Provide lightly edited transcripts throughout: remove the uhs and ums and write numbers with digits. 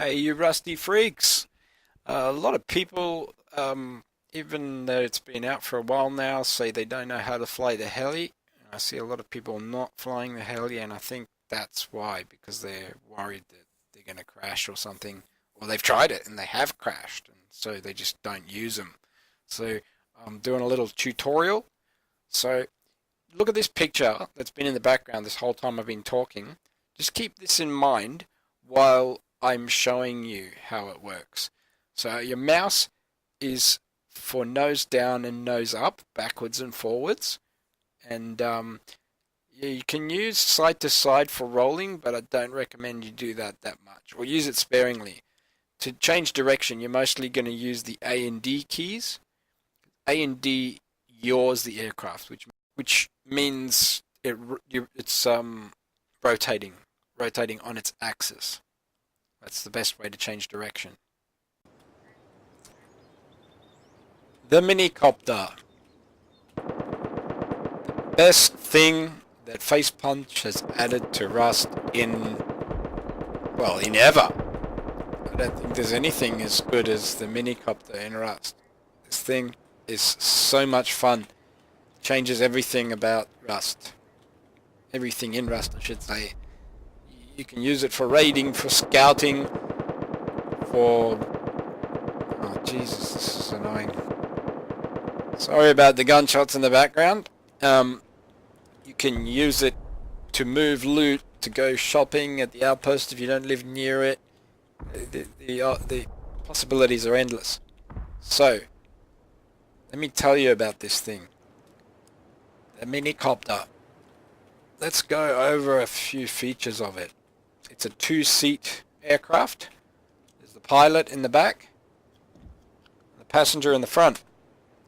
Hey, you rusty freaks! A lot of people, even though it's been out for a while now, say they don't know how to fly the heli. I see a lot of people not flying the heli, and I think that's why, because they're worried that they're going to crash or something, or they've tried it and they have crashed, and so they just don't use them. So I'm doing a little tutorial. So look at this picture that's been in the background this whole time I've been talking. Just keep this in mind while I'm showing you how it works. So your mouse is for nose down and nose up, backwards and forwards. And you can use side to side for rolling, but I don't recommend you do that much, or use it sparingly. To change direction, you're mostly going to use the A and D keys. A and D yaws the aircraft, which means it's rotating on its axis. That's the best way to change direction. The Mini Copter. Best thing that Face Punch has added to Rust in ever. I don't think there's anything as good as the Mini Copter in Rust. This thing is so much fun. Changes everything about Rust. Everything in Rust, I should say. You can use it for raiding, for scouting, for... Oh, Jesus, this is annoying. Sorry about the gunshots in the background. You can use it to move loot, to go shopping at the outpost if you don't live near it. The possibilities are endless. So, let me tell you about this thing. The Mini Copter. Let's go over a few features of it. It's a two-seat aircraft. There's the pilot in the back, and the passenger in the front.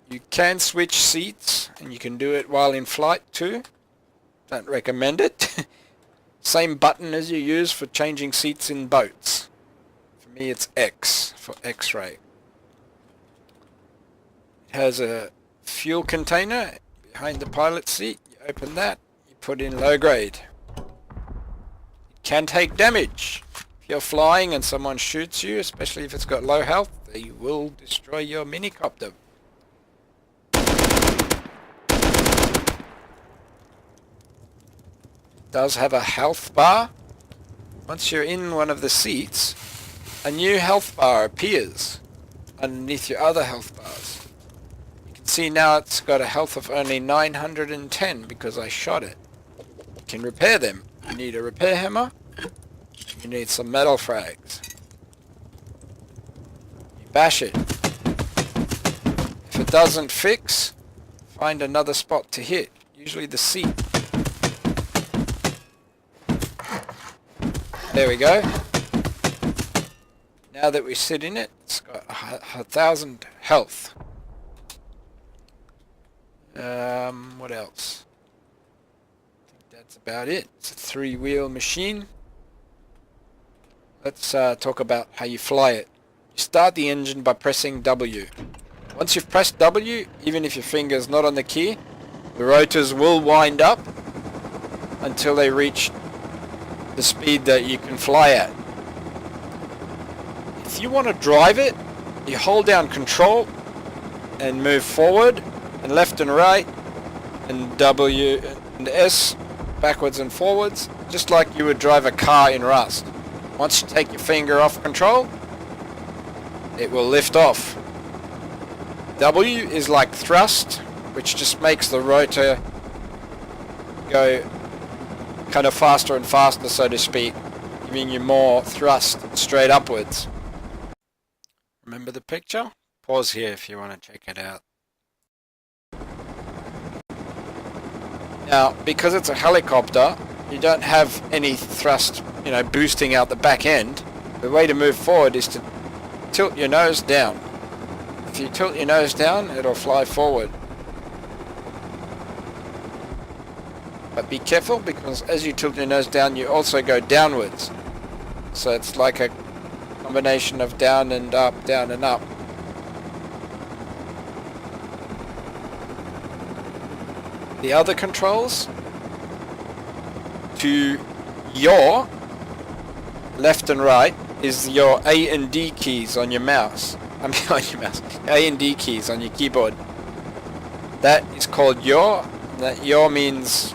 You can switch seats, and you can do it while in flight too. Don't recommend it. Same button as you use for changing seats in boats. For me it's X, for X-ray. It has a fuel container behind the pilot seat. You open that, you put in low grade. It can take damage. If you're flying and someone shoots you, especially if it's got low health, they will destroy your Mini Copter. Does have a health bar. Once you're in one of the seats, a new health bar appears underneath your other health bars. You can see now it's got a health of only 910 because I shot it. You can repair them. You need a repair hammer. You need some metal frags. You bash it. If it doesn't fix, find another spot to hit, usually the seat. There we go. Now that we sit in it, it's got 1,000 health. What else? I think that's about it. It's a three-wheel machine. Let's talk about how you fly it. You start the engine by pressing W. Once you've pressed W, even if your finger's not on the key, the rotors will wind up until they reach the speed that you can fly at. If you want to drive it, you hold down Control and move forward and left and right and W and S backwards and forwards, just like you would drive a car in Rust. Once you take your finger off Control, it will lift off. W is like thrust, which just makes the rotor go kind of faster and faster, so to speak, giving you more thrust straight upwards. Remember the picture? Pause here if you want to check it out. Now, because it's a helicopter, you don't have any thrust, boosting out the back end. The way to move forward is to tilt your nose down. If you tilt your nose down, it'll fly forward. But be careful, because as you tilt your nose down, you also go downwards. So it's like a combination of down and up, down and up. The other controls, to yaw left and right, is your A and D keys on your mouse. I mean on your mouse. A and D keys on your keyboard. That is called yaw. That yaw means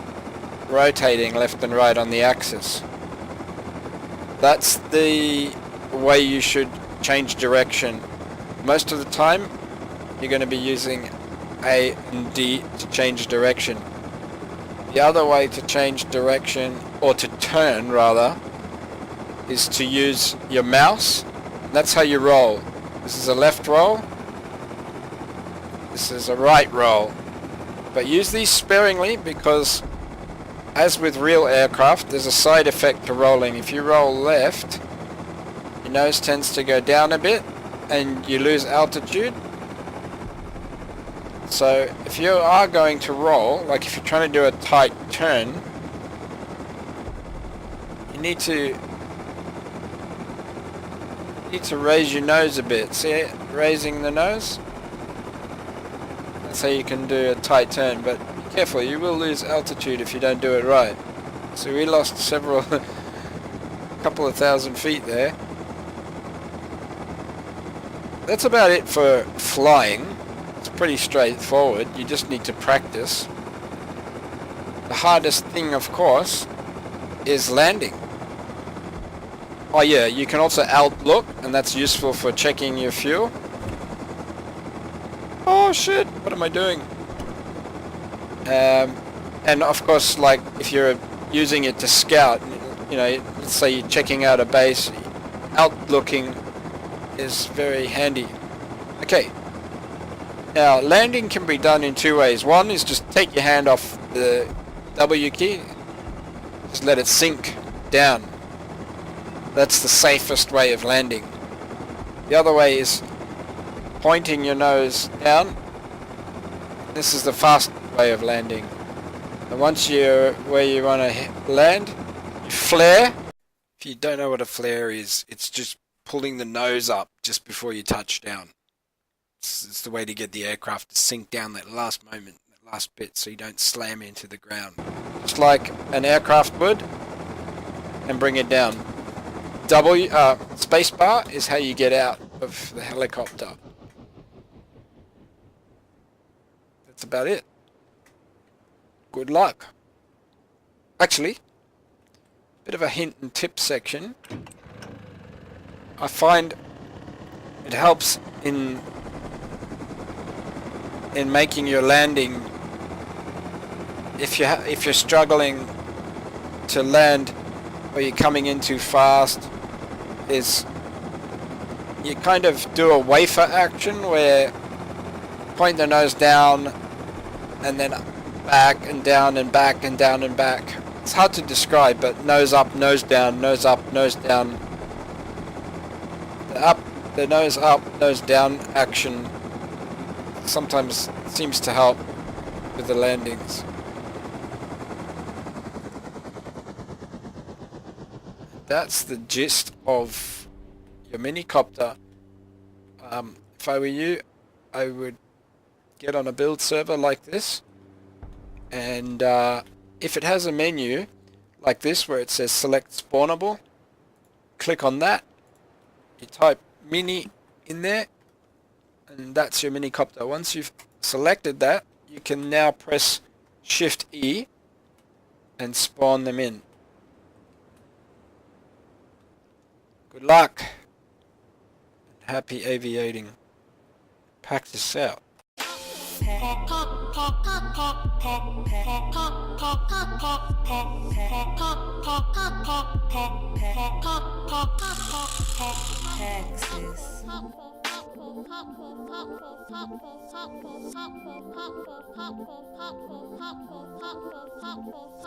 rotating left and right on the axis. That's the way you should change direction. Most of the time you're going to be using A and D to change direction. The other way to change direction, or to turn rather, is to use your mouse. That's how you roll. This is a left roll. This is a right roll. But use these sparingly, because as with real aircraft, there's a side effect to rolling. If you roll left, your nose tends to go down a bit and you lose altitude. So if you are going to roll, like if you're trying to do a tight turn, you need to raise your nose a bit. See it? Raising the nose? That's how you can do a tight turn, but be careful, you will lose altitude if you don't do it right. So we lost couple of thousand feet there. That's about it for flying. It's pretty straightforward, you just need to practice. The hardest thing, of course, is landing. Oh yeah, you can also outlook, and that's useful for checking your fuel. Oh shit, what am I doing? And of course, like if you're using it to scout, you know, let's say you're checking out a base, outlooking is very handy. Okay, now landing can be done in two ways. One is just take your hand off the W key, just let it sink down. That's the safest way of landing. The other way is pointing your nose down. This is the fast way of landing. And once you're where you want to land, you flare. If you don't know what a flare is, it's just pulling the nose up just before you touch down. It's the way to get the aircraft to sink down that last moment, that last bit, so you don't slam into the ground. Just like an aircraft would, and bring it down. Spacebar is how you get out of the helicopter. That's about it. Good luck. Actually, bit of a hint and tip section. I find it helps in making your landing. If you're struggling to land, or you're coming in too fast, is you kind of do a wafer action where point the nose down and then back and down and back and down and back. It's hard to describe, but nose up, nose down, nose up, nose down. The nose up, nose down action sometimes seems to help with the landings. That's the gist of your mini copter. If I were you, I would get on a build server like this, and if it has a menu like this where it says select spawnable, click on that, you type mini in there, and that's your mini copter. Once you've selected that, you can now press Shift E and spawn them in. Good luck and happy aviating. Paxus out.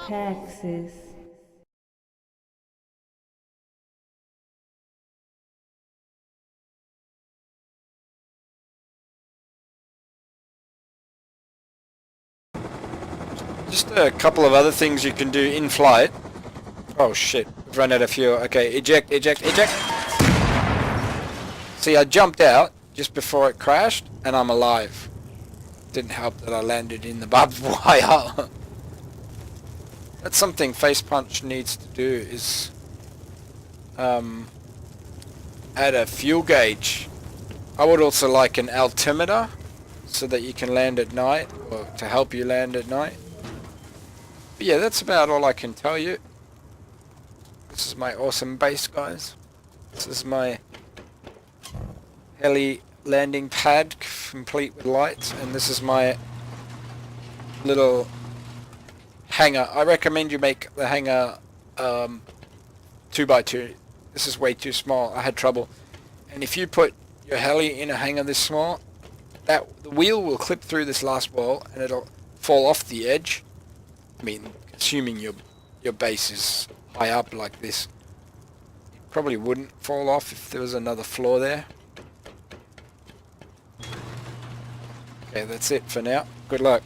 Paxus. Just a couple of other things you can do in flight. Oh shit, we've run out of fuel. Okay, eject, eject, eject. See, I jumped out just before it crashed, and I'm alive. Didn't help that I landed in the barbed wire. That's something Face Punch needs to do, is add a fuel gauge. I would also like an altimeter so that you can land at night, or to help you land at night. But yeah, that's about all I can tell you. This is my awesome base, guys. This is my heli landing pad complete with lights, and this is my little hangar. I recommend you make the hangar 2x2. This is way too small. I had trouble. And if you put your heli in a hangar this small, the wheel will clip through this last wall and it'll fall off the edge. I mean, assuming your base is high up like this. It probably wouldn't fall off if there was another floor there. Okay, that's it for now. Good luck.